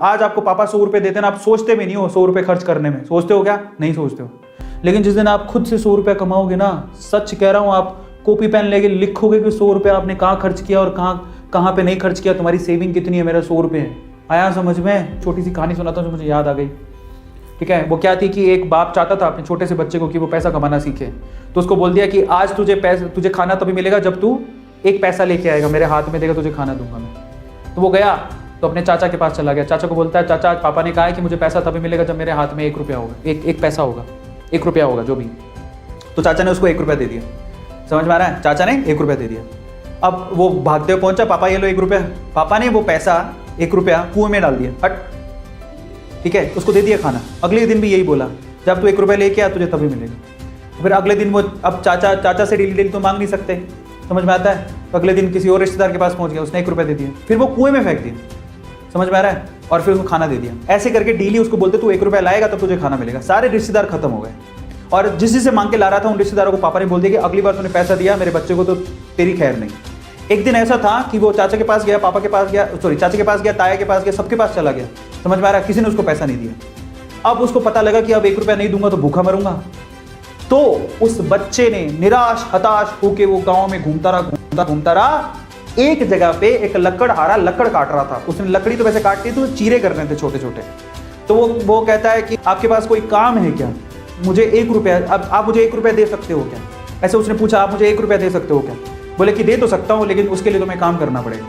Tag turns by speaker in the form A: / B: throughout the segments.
A: आज आपको पापा 100 रुपए देते ना, आप सोचते भी नहीं हो 100 रुपए खर्च करने में, सोचते हो क्या? नहीं सोचते हो। लेकिन जिस दिन आप खुद से 100 रुपया कमाओगे ना, सच कह रहा हूं, आप कॉपी पेन लेके लिखोगे कि 100 रुपया आपने कहाँ खर्च किया और कहाँ पे नहीं खर्च किया, तुम्हारी सेविंग कितनी है, मेरा 100 रुपये है। आया समझ में? छोटी सी कहानी सुनाता हूँ जो मुझे याद आ गई, ठीक है। वो क्या थी कि एक बाप चाहता था अपने छोटे से बच्चे को कि वो पैसा कमाना सीखे, तो उसको बोल दिया कि आज तुझे खाना तभी मिलेगा जब तू 1 पैसा लेके आएगा, मेरे हाथ में देगा, तुझे खाना दूंगा मैं। तो वो गया तो अपने चाचा के पास चला गया। चाचा को बोलता है, चाचा आज पापा ने कहा है कि मुझे पैसा तभी मिलेगा जब मेरे हाथ में 1 रुपया होगा, एक पैसा होगा, 1 रुपया होगा जो भी। तो चाचा ने उसको 1 रुपया दे दिया। समझ में आ रहा है? चाचा ने 1 रुपया दे दिया। अब वो भागते हुए पहुंचा, पापा ये लो 1 रुपया। पापा ने वो पैसा 1 रुपया कुएं में डाल दिया, हट, ठीक है, उसको दे दिया खाना। अगले दिन भी यही बोला, जब तू 1 रुपया लेके आ तुझे तभी मिलेगा। फिर अगले दिन वो, अब चाचा से डेली तो मांग नहीं सकते, समझ में आता है। तो अगले दिन किसी और रिश्तेदार के पास पहुंच गया, उसने 1 रुपया दे दिया, फिर वो कुएं में फेंक दिया, समझ में आ रहा है, और फिर उसको खाना दे दिया। ऐसे करके डेली उसको बोलते तू 1 रुपया लाएगा तब तुझे खाना मिलेगा। सारे रिश्तेदार खत्म हो गए, और जिससे मांग के ला रहा था उन रिश्तेदारों को पापा ने बोल दिया कि अगली बार तूने पैसा दिया मेरे बच्चे को तो तेरी खैर नहीं। एक दिन ऐसा था कि वो चाचा के पास गया, पापा के पास गया, चाचा के पास गया, ताया के पास गया, सबके पास चला गया, समझ में आ रहा है, किसी ने उसको पैसा नहीं दिया। अब उसको पता लगा कि अब 1 रुपया नहीं दूंगा तो भूखा मरूंगा। तो उस बच्चे ने निराश हताश होके वो गांव में घूमता रहा। एक जगह पे एक लकड़हारा लकड़ काट रहा था। उसने लकड़ी तो वैसे काटती तो चीरे कर रहे थे छोटे छोटे। तो वो कहता है कि आपके पास कोई काम है क्या, मुझे 1 रुपया, अब आप मुझे 1 रुपया दे सकते हो क्या? ऐसे उसने पूछा, आप मुझे 1 रुपया दे सकते हो क्या? बोले कि दे तो सकता हूँ, लेकिन उसके लिए तो मैं काम करना पड़ेगा।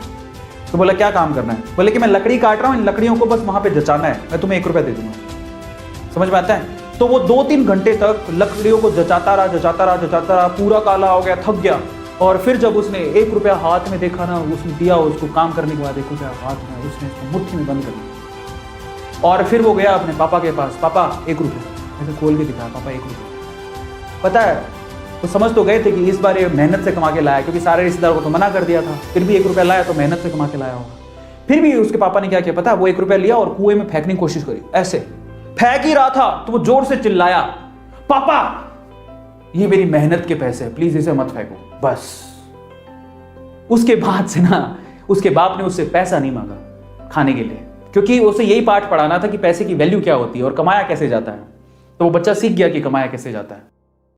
A: तो बोला क्या काम करना है? बोले कि मैं लकड़ी काट रहा हूँ, इन लकड़ियों को बस वहां पे जचाना है, मैं तुम्हें 1 रुपया दे दूंगा। समझ में आता है? तो वो 2-3 घंटे तक लकड़ियों को जचाता रहा, पूरा काला हो गया, थक गया। और फिर जब उसने 1 रुपया हाथ में देखा ना, उसने दिया उसको काम करने के बाद 1 रुपया हाथ में, उसने उसको मुट्ठी में बंद कर दिया। और फिर वो गया अपने पापा के पास, पापा 1 रुपया, ऐसे खोल के दिखाया, पापा 1 रुपया। पता है, तो समझ तो गए थे कि इस बार ये मेहनत से कमा के लाया, क्योंकि सारे रिश्तेदारों को तो मना कर दिया था, फिर भी 1 रुपया लाया तो मेहनत से कमा के लाया होगा। फिर भी उसके पापा ने क्या किया पता है? वो 1 रुपया लिया और कुएं में फेंकने की कोशिश करी। ऐसे फेंक ही रहा था तो वो जोर से चिल्लाया, पापा ये मेरी मेहनत के पैसे हैं, प्लीज इसे मत फेंको। बस उसके बाद से ना उसके बाप ने उससे पैसा नहीं मांगा खाने के लिए, क्योंकि उसे यही पाठ पढ़ाना था कि पैसे की वैल्यू क्या होती है और कमाया कैसे जाता है। तो वो बच्चा सीख गया कि कमाया कैसे जाता है।